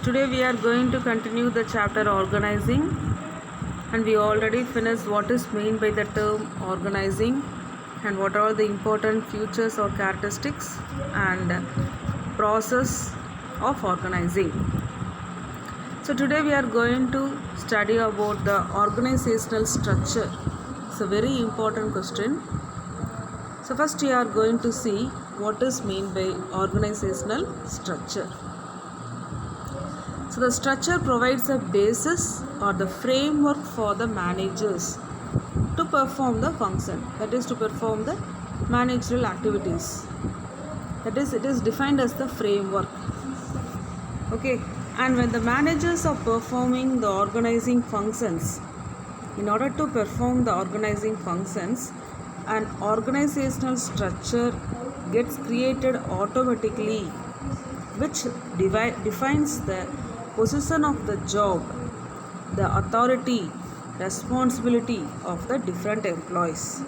Today we are going to continue the chapter organizing, and we already finished what is meant by the term organizing and what are the important features or characteristics and process of organizing. So today we are going to study about the organizational structure. It's a very important question. So first we are going to see what is meant by organizational structure. So the structure provides a basis or the framework for the managers to perform the function, that is to perform the managerial activities. That is, it is defined as the framework. Okay, and when the managers are performing the organizing functions, in order to perform the organizing functions, an organizational structure gets created automatically, which defines the position of the job, the authority, responsibility of the different employees.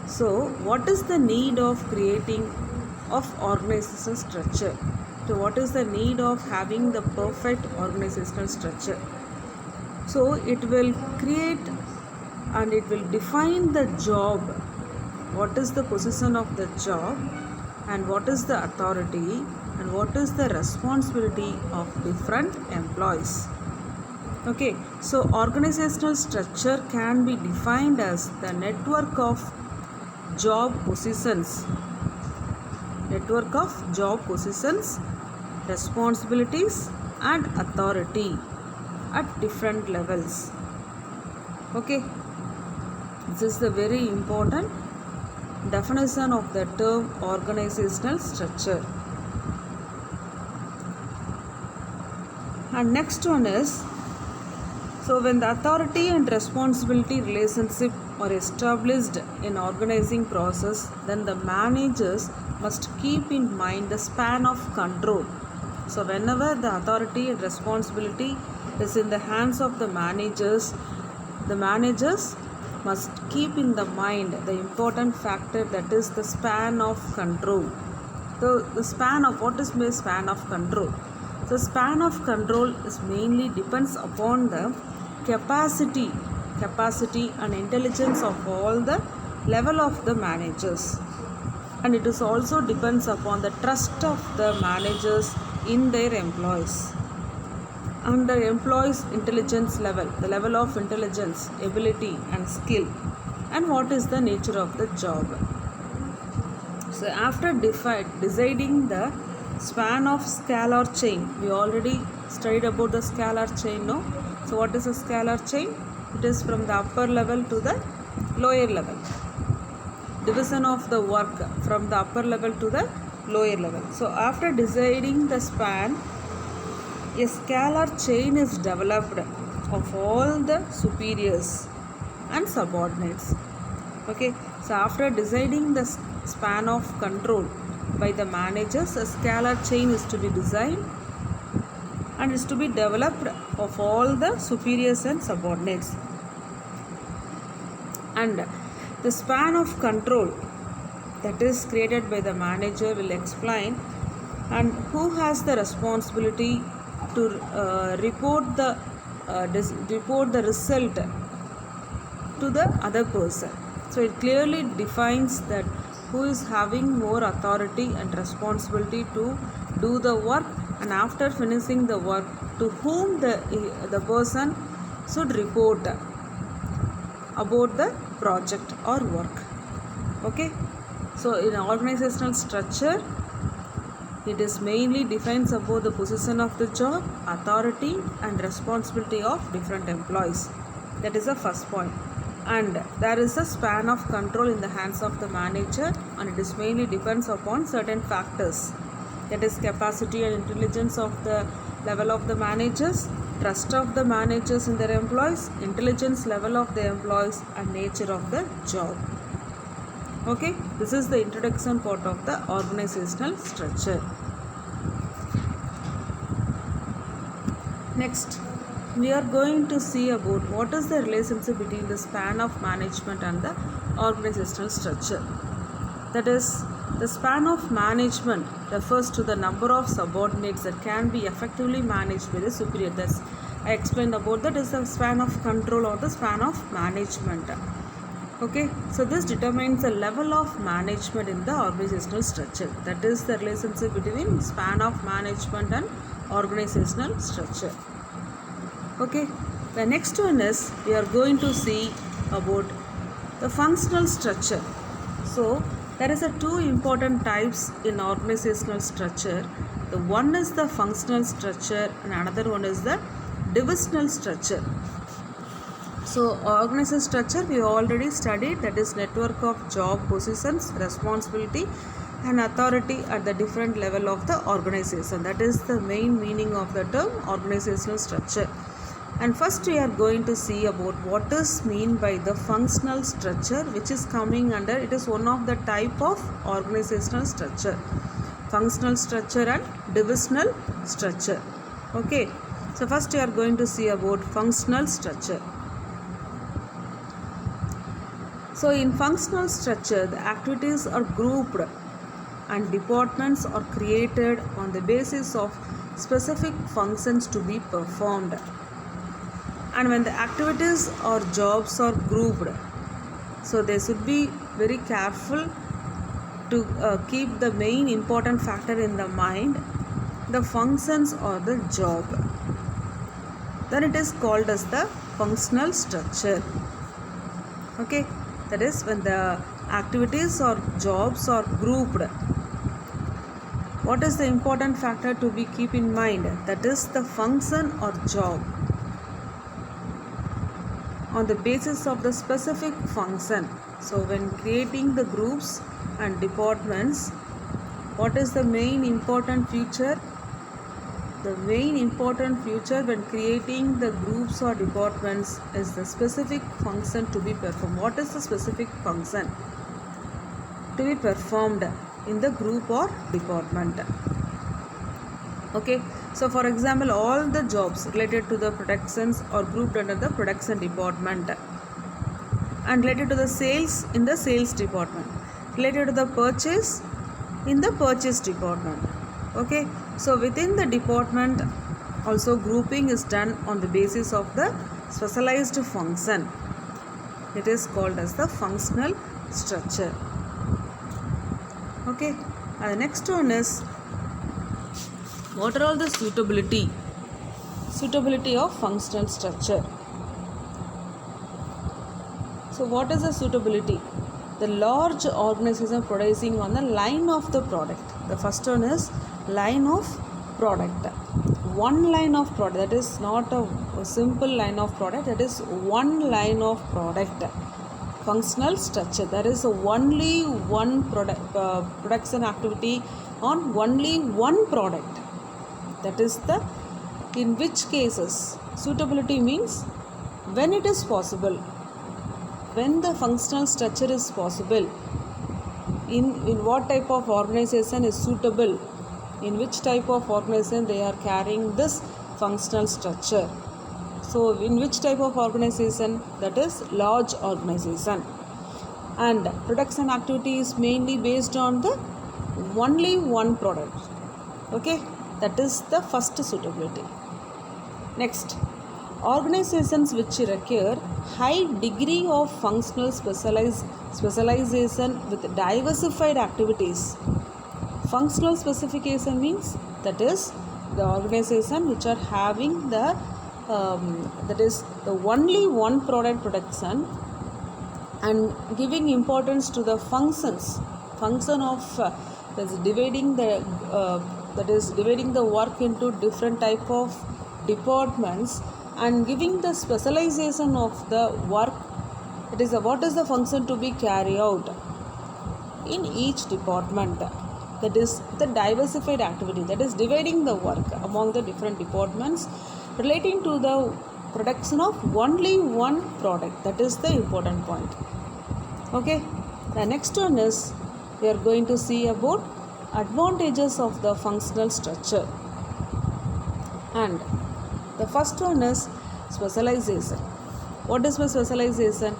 So, what is the need of creating of organizational structure? So, what is the need of having the perfect organizational structure? So, it will create and it will define the job. What is the position of the job, and what is the authority, and what is the responsibility of different employees. Okay, so organizational structure can be defined as the network of job positions, responsibilities and authority at different levels. Okay, this is the very important definition of the term organizational structure. And next one is, so when the authority and responsibility relationship are established in organizing process, then the managers must keep in mind the span of control. So whenever the authority and responsibility is in the hands of the managers must keep in the mind the important factor, that is the span of control. So the span of, what is the span of control? The span of control is mainly depends upon the capacity and intelligence of all the level of the managers, and it is also depends upon the trust of the managers in their employees and the employees intelligence level, the level of intelligence, ability and skill, and what is the nature of the job. So after deciding the span of scalar chain, we already studied about the scalar chain, no? So what is a scalar chain? It is from the upper level to the lower level, division of the work from the upper level to the lower level. So after deciding the span, a scalar chain is developed of all the superiors and subordinates. Okay, so after deciding the span of control by the managers, a scalar chain is to be designed and is to be developed of all the superiors and subordinates. And the span of control that is created by the manager will explain and who has the responsibility to report the result to the other person. So it clearly defines that who is having more authority and responsibility to do the work, and after finishing the work, to whom the person should report about the project or work. Okay, so in organizational structure, it is mainly defines about the position of the job, authority and responsibility of different employees. That is the first point. And there is a span of control in the hands of the manager, and it is mainly depends upon certain factors, that is capacity and intelligence of the level of the managers, trust of the managers in their employees, intelligence level of the employees and nature of the job. Okay, this is the introduction part of the organizational structure. Next, we are going to see about what is the relationship between the span of management and the organizational structure. That is, The span of management refers to the number of subordinates that can be effectively managed by the superior. Thus, I explained about that is the span of control or the span of management. Okay, so this determines the level of management in the organizational structure. That is the relationship between span of management and organizational structure. Okay, the next one is we are going to see about the functional structure. So there is a two important types in organizational structure. The one is the functional structure and another one is the divisional structure. So organizational structure we already studied, that is network of job positions, responsibility and authority at the different level of the organization. That is the main meaning of the term organizational structure. And first we are going to see about what is meant by the functional structure, which is coming under, it is one of the type of organizational structure, functional structure and divisional structure. Okay, so first we are going to see about functional structure. So in functional structure, the activities are grouped and departments are created on the basis of specific functions to be performed. And when the activities or jobs are grouped, so they should be very careful to keep the main important factor in the mind, the functions or the job. Then it is called as the functional structure. Okay, that is when the activities or jobs are grouped, what is the important factor to be keep in mind? That is the function or job on the basis of the specific function. So when creating the groups and departments, what is the main important feature? The main important feature when creating the groups or departments is the specific function to be performed. What is the specific function to be performed in the group or department? Okay, so for example, all the jobs related to the productions are grouped under the production department, and related to the sales in the sales department, related to the purchase in the purchase department. Okay, so within the department also grouping is done on the basis of the specialized function. It is called as the functional structure. Okay, and the next one is what are all the suitability of functional structure. So what is the suitability? The large organization producing on the line of the product. The first one is line of product. One line of product, that is not a simple line of product, that is one line of product. Functional structure, there is only one production activity on only one product. That is the, in which cases suitability means when it is possible, when the functional structure is possible, in what type of organization is suitable, in which type of organization they are carrying this functional structure. So in which type of organization? That is large organization, and production activity is mainly based on the only one product. Okay, that is the first suitability. Next, organizations which require high degree of functional specialization with diversified activities. Functional specification means that is the organization which are having the that is the only one product production and giving importance to the function of that is dividing the work into different type of departments and giving the specialization of the work. It is what is the function to be carried out in each department. That is the diversified activity, that is dividing the work among the different departments relating to the production of only one product. That is the important point. Okay, the next one is we are going to see about advantages of the functional structure, and the first one is specialization. What is specialization?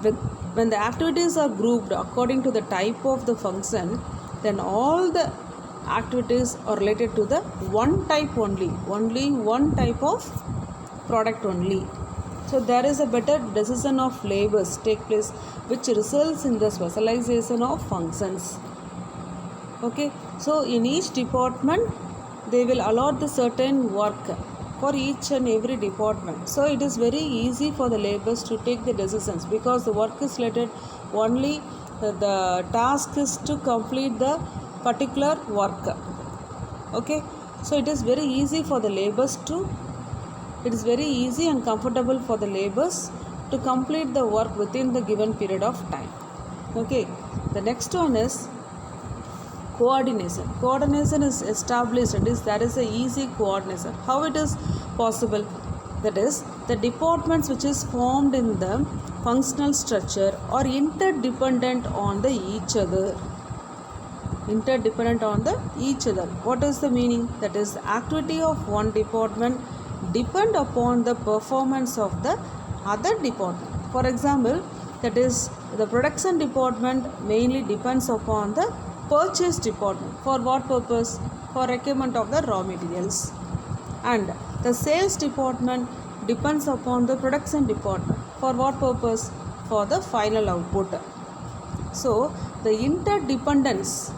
When the activities are grouped according to the type of the function, then all the activities are related to the one type only one type of product only. So there is a better decision of labors take place, which results in the specialization of functions. Okay, so in each department they will allot the certain work for each and every department. So it is very easy for the laborers to take the decisions, because the work is related only, the task is to complete the particular work. Okay, so it is very easy for the laborers to, it is very easy and comfortable for the laborers to complete the work within the given period of time. Okay, the next one is coordination. Coordination is established, and there is a easy coordination. How it is possible? That is, the departments which is formed in the functional structure are interdependent on the each other. Interdependent on the each other. What is the meaning? That is, the activity of one department depend upon the performance of the other department. For example, that is, the production department mainly depends upon the purchase department. For what purpose? For requirement of the raw materials. And the sales department depends upon the production department. For what purpose? For the final output. So the interdependence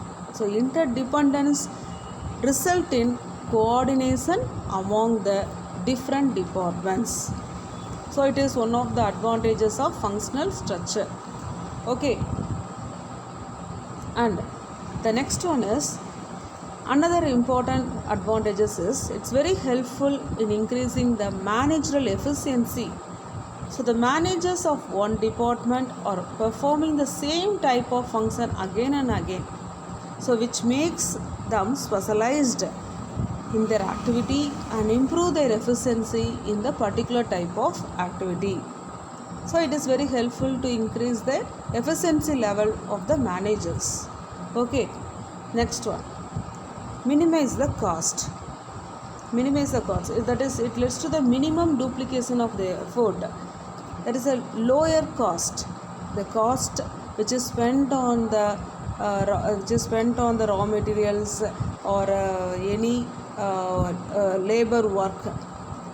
result in coordination among the different departments. So it is one of the advantages of functional structure. Okay, and the next one is, another important advantages is, it's very helpful in increasing the managerial efficiency. So the managers of one department are performing the same type of function again and again, so which makes them specialized in their activity and improve their efficiency in the particular type of activity. So it is very helpful to increase the efficiency level of the managers. Okay, next one, minimize the cost. Minimize the cost, that is, it leads to the minimum duplication of the effort. That is a lower cost, the cost which is spent on the raw materials or any labor work.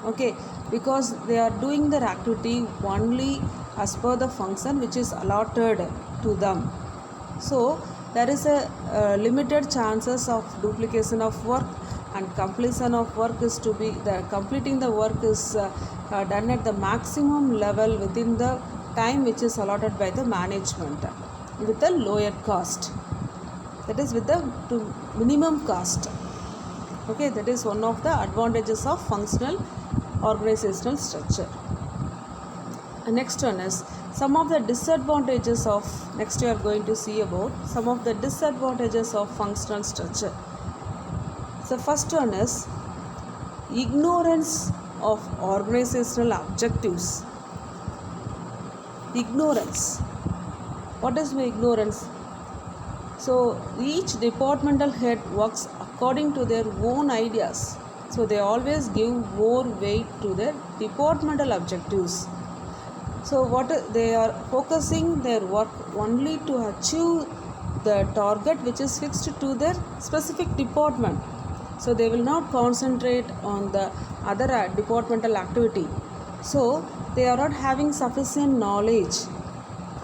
Okay, because they are doing their activity only as per the function which is allotted to them. So there is a limited chances of duplication of work, and completion of work is to be, the completing the work is done at the maximum level within the time which is allotted by the management with a lower cost. That is, with the minimum cost. Okay, that is one of the advantages of functional organizational structure. And next one is some of the disadvantages of, next we are going to see about some of the disadvantages of functional structure. So first one is ignorance of organizational objectives. Ignorance. What is ignorance? So each departmental head works according to their own ideas. So they always give more weight to their departmental objectives. So what they are focusing their work only to achieve the target which is fixed to their specific department. So they will not concentrate on the other departmental activity. So they are not having sufficient knowledge.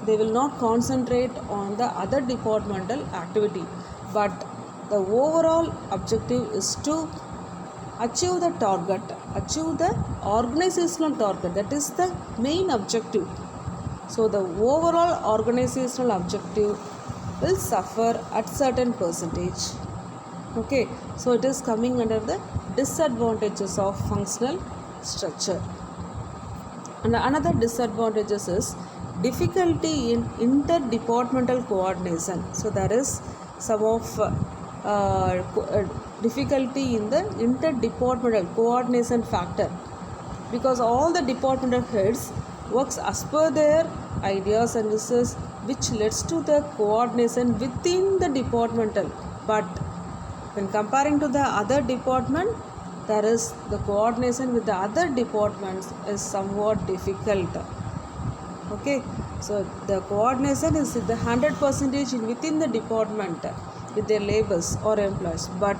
They will not concentrate on the other departmental activity. But the overall objective is to achieve the target, achieve the organizational target. That is the main objective. So the overall organizational objective will suffer at certain percentage. Okay, so it is coming under the disadvantages of functional structure. And another disadvantages is difficulty in interdepartmental coordination. So there is some of difficulty in the interdepartmental coordination factor, because all the departmental heads works as per their ideas and wishes, which leads to the coordination within the departmental. But when comparing to the other department, there is the coordination with the other departments is somewhat difficult. Okay, so the coordination is the 100% within the department, with their labors or employees, but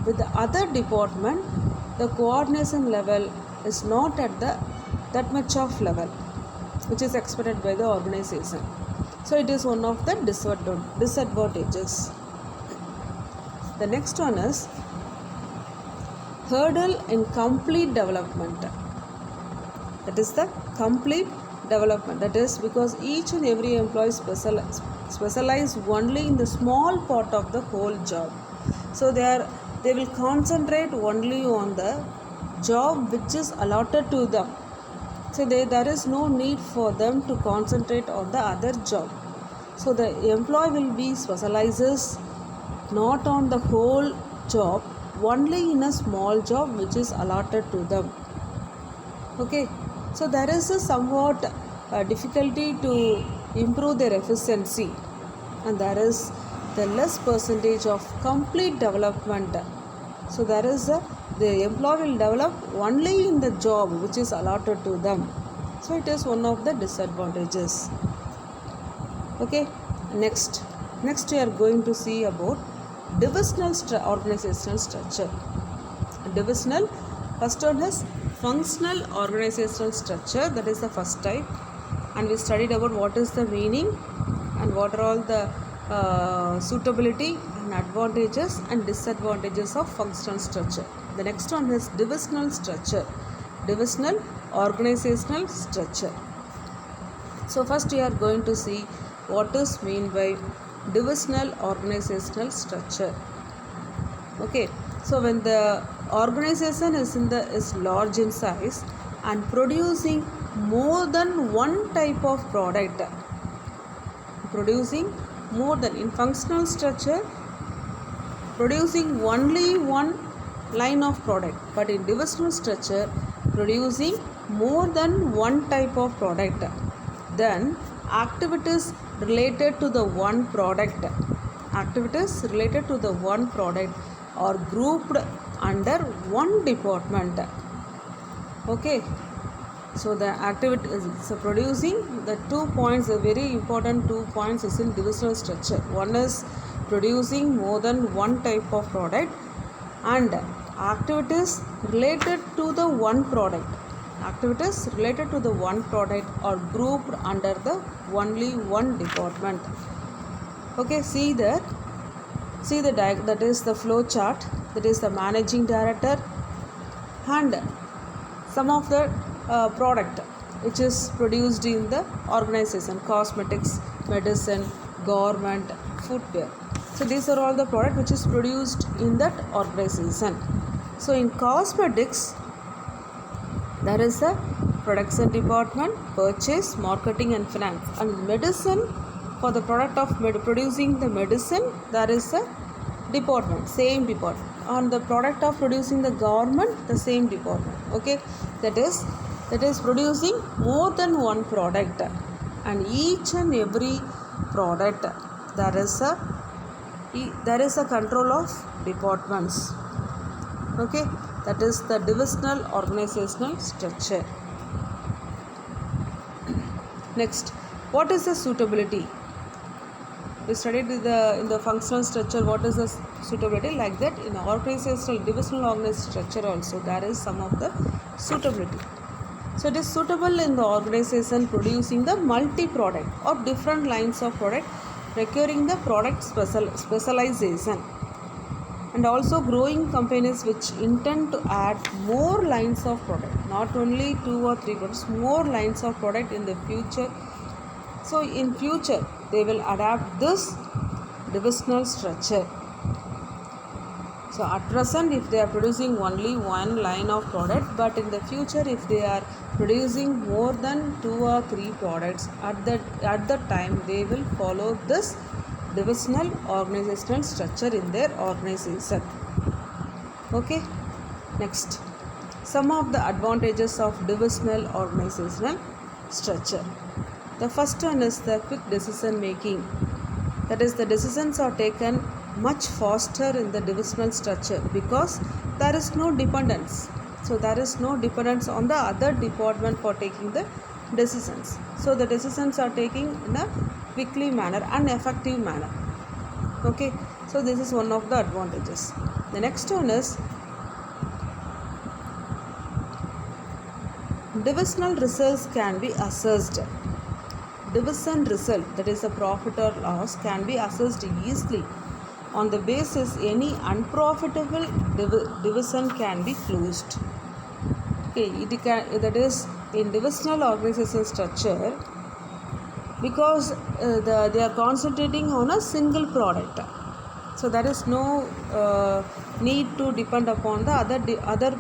with the other department the coordination level is not at the that much of level which is expected by the organization. So it is one of the disadvantages. The next one is hurdle in complete development. That is the complete development. That is because each and every employee specialize only in the small part of the whole job. So they will concentrate only on the job which is allotted to them. So there is no need for them to concentrate on the other job. So the employee will be specializes not on the whole job, only in a small job which is allotted to them. Okay, so there is a somewhat difficulty to improve their efficiency, and there is the less percentage of complete development. So there is the employee will develop only in the job which is allotted to them. So it is one of the disadvantages. Okay, next we are going to see about divisional organizational structure. Divisional, first one is functional organizational structure. That is the first type, and we studied about what is the meaning and what are all the suitability and advantages and disadvantages of functional structure. The next one is divisional structure, divisional organizational structure. So first we are going to see what is mean by divisional organizational structure. Okay, so when the organization is large in size and producing more than one type of product, producing more than in functional structure, producing only one line of product, but in divisional structure producing more than one type of product, then activities related to the one product are grouped under one department. Okay, so the activity is producing the 2 points, the very important 2 points is in divisional structure. One is producing more than one type of product, and activities related to the one product are grouped under the only one department. Okay, see the diagram, that is the flow chart. That is the managing director and some of the product which is produced in the organization: cosmetics, medicine, garment, footwear. So these are all the product which is produced in that organization. So in cosmetics there is a production department, purchase, marketing and finance. And medicine, for the product of producing the medicine, there is a department, same department. On the product of producing the garment, the same department. Okay, that is producing more than one product, and each and every product there is a control of departments. Okay, that is the divisional organizational structure. Next, what is the suitability? We studied in the functional structure what is the suitability. Like that, in organizational divisional organizational structure also there is some of the suitability. So it is suitable in the organization producing the multi-product or different lines of product, requiring the product specialization, and also growing companies which intend to add more lines of product, not only 2 or 3 products, more lines of product in the future. So in future they will adapt this divisional structure. So at present if they are producing only one line of product, but in the future if they are producing more than 2 or 3 products, at the time they will follow this divisional organizational structure in their organization. Okay, next, some of the advantages of divisional organizational structure. The first one is the quick decision making. That is, the decisions are taken much faster in the divisional structure because there is no dependence. So there is no dependence on the other department for taking the decisions. So the decisions are taken in a quickly manner and effective manner. Okay, So this is one of the advantages. The next one is divisional results can be assessed. Division result, that is the profit or loss, can be assessed easily. On the basis any unprofitable division can be closed. Okay, that is in divisional organization structure, because they are concentrating on a single product, so there is no need to depend upon the other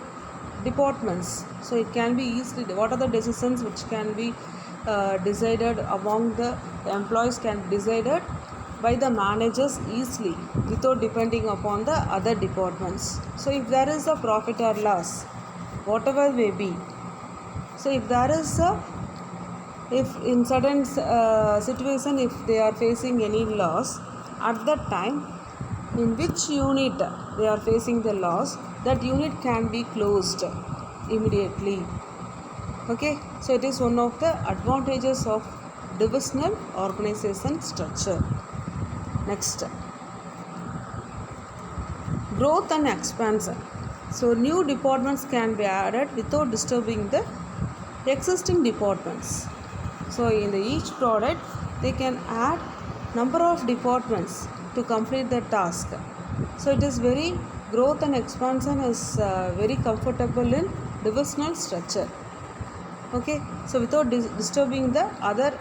departments. So it can be easily, what are the decisions which can be decided among the employees can be decided by the managers easily without depending upon the other departments. So if there is a profit or loss, whatever may be, so if there is a, if in certain situation if they are facing any loss, at that time in which unit they are facing the loss, that unit can be closed immediately. Okay, so it is one of the advantages of divisional organization structure. Next, growth and expansion. So new departments can be added without disturbing the existing departments. So in each product they can add number of departments to complete the task. So it is very, growth and expansion is very comfortable in divisional structure. Okay, so without disturbing the other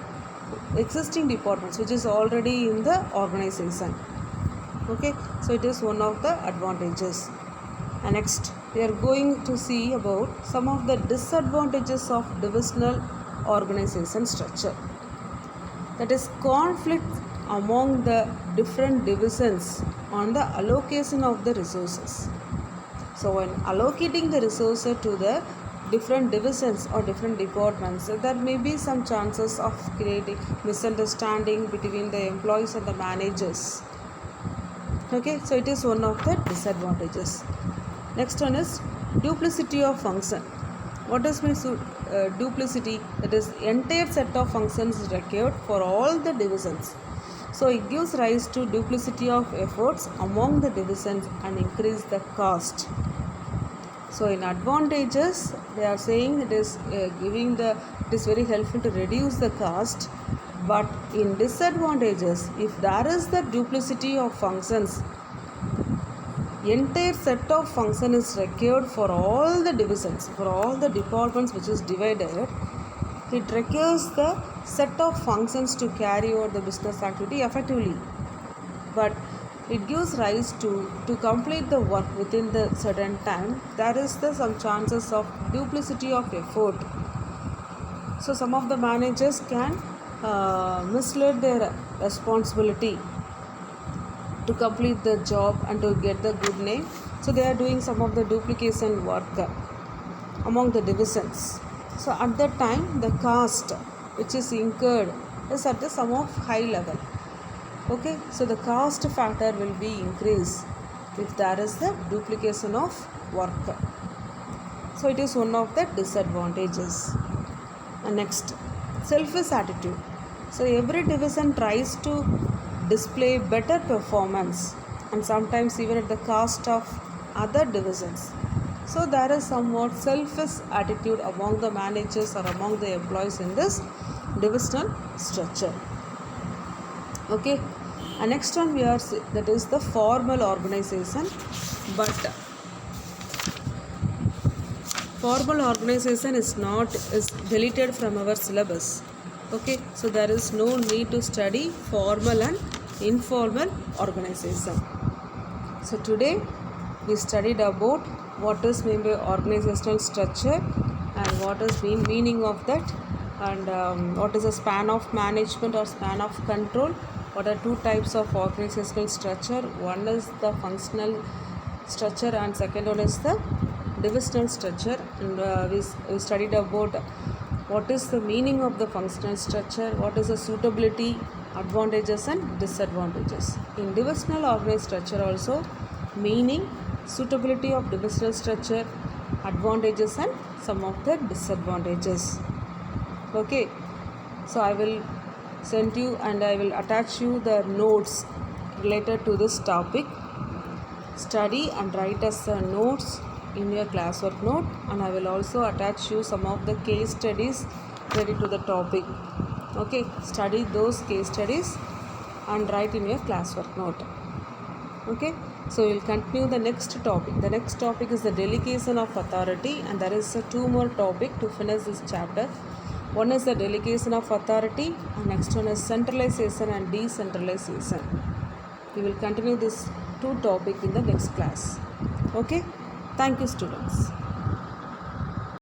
existing departments which is already in the organization. Okay, so it is one of the advantages. And next we are going to see about some of the disadvantages of divisional organization structure. That is conflict among the different divisions on the allocation of the resources. So when allocating the resources to the different divisions or different departments, there may be some chances of creating misunderstanding between the employees and the managers. Okay, so it is one of the disadvantages. Next one is duplicity of function. What does mean duplicity? That is, entire set of functions is required for all the divisions. So it gives rise to duplicity of efforts among the divisions and increase the cost. So in advantages, they are saying it is it is very helpful to reduce the cost. But in disadvantages, if there is the duplicity of functions, entire set of function is required for all the divisions, for all the departments which is divided. It requires the set of functions to carry out the business activity effectively. But it gives rise to complete the work within the certain time, there is some chances of duplicity of effort. So some of the managers can mislead their responsibility to complete the job and to get the good name. So they are doing some of the duplication work among the divisions. So at that time the cost which is incurred is at the some of high level. Okay, so the cost factor will be increased if there is the duplication of work. So it is one of the disadvantages. And next, selfish attitude. So every division tries to display better performance and sometimes even at the cost of other divisions. So there is somewhat selfish attitude among the managers or among the employees in this divisional structure. Okay, and next one we are, that is the formal organization. But formal organization is deleted from our syllabus. Okay, so there is no need to study formal and informal organization. So today we studied about what is meant by organizational structure and what is meaning of that, and what is a span of management or span of control. What are two types of organizational structure? One is the functional structure and second one is the divisional structure. And we studied about what is the meaning of the functional structure, what is the suitability, advantages and disadvantages. In divisional organized structure also, meaning, suitability of divisional structure, advantages and some of the disadvantages. Okay, so I will send you and I will attach you the notes related to this topic. Study and write as notes in your classwork note, and I will also attach you some of the case studies related to the topic. Okay, study those case studies and write in your classwork note. Okay, so we'll continue the next topic. The next topic is the delegation of authority, and there is two more topic to finish this chapter. One is the delegation of authority, and next one is centralization and decentralization. We will continue this two topic in the next class. Okay, thank you students.